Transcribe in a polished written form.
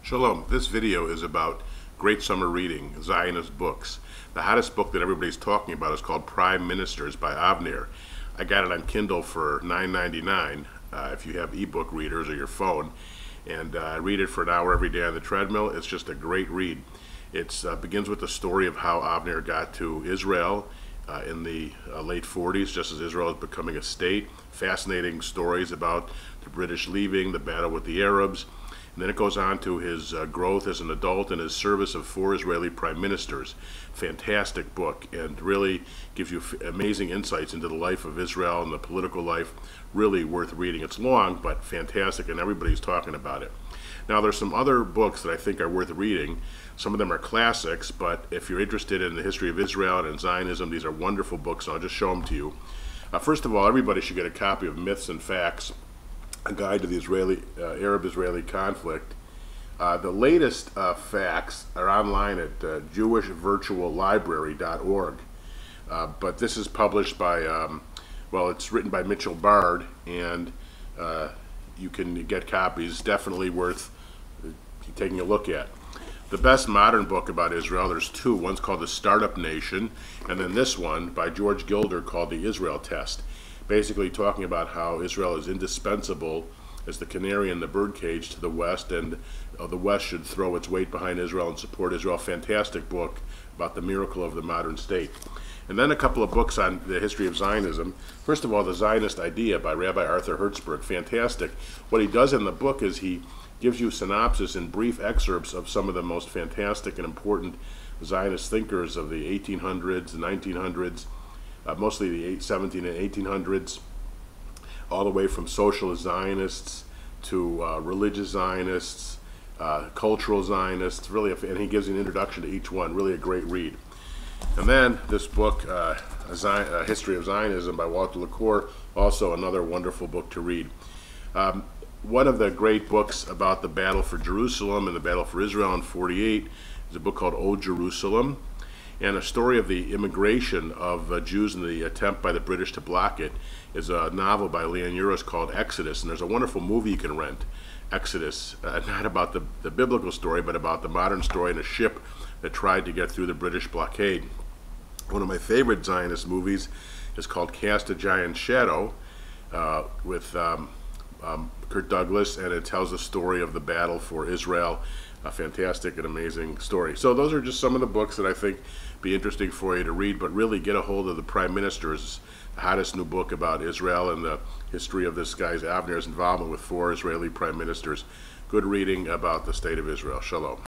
Shalom. This video is about great summer reading, Zionist books. The hottest book that everybody's talking about is called Prime Ministers by Avner. I got it on Kindle for $9.99 if you have ebook readers or your phone. And I read it for an hour every day on the treadmill. It's just a great read. It begins with the story of how Avner got to Israel in the late 40s, just as Israel is becoming a state. Fascinating stories about the British leaving, the battle with the Arabs. And then it goes on to his growth as an adult and his service of 4 Israeli prime ministers. Fantastic book, and really gives you amazing insights into the life of Israel and the political life. Really worth reading. It's long, but fantastic, and everybody's talking about it. Now, there's some other books that I think are worth reading. Some of them are classics, but if you're interested in the history of Israel and in Zionism, these are wonderful books, and I'll just show them to you. First of all, everybody should get a copy of Myths and Facts, a guide to the Arab-Israeli conflict. The latest facts are online at jewishvirtuallibrary.org. But this is published by, well, it's written by Mitchell Bard, and you can get copies. Definitely worth taking a look at. The best modern book about Israel, there's 2. One's called The Startup Nation, and then this one by Test-Gilder called The Israel Test. Basically talking about how Israel is indispensable as the canary in the birdcage to the West, and the West should throw its weight behind Israel and support Israel. Fantastic book about the miracle of the modern state. And then a couple of books on the history of Zionism. First of all, The Zionist Idea by Rabbi Idea-Hertzberg. Fantastic. What he does in the book is he gives you synopsis and brief excerpts of some of the most fantastic and important Zionist thinkers of the 1800s, the 1900s, mostly the 17 and 1800s, all the way from socialist Zionists to religious Zionists, cultural Zionists, really, and he gives you an introduction to each one. Really a great read. And then this book, A History of Zionism by Walter LaCour, also another wonderful book to read. One of the great books about the battle for Jerusalem and the battle for Israel in 48 is a book called O Jerusalem, and a story of the immigration of Jews and the attempt by the British to block it is a novel by Idea-Uris called Exodus, and there's a wonderful movie you can rent, Exodus, not about the biblical story, but about the modern story in a ship that tried to get through the British blockade. One of my favorite Zionist movies is called Cast a Giant Shadow with Kirk Douglas, and it tells the story of the battle for Israel. A fantastic and amazing story. So those are just some of the books that I think be interesting for you to read, but really get a hold of The Prime Ministers, the hottest new book about Israel and the history of this guy's Avner's involvement with 4 Israeli prime ministers. Good reading about the state of Israel. Shalom.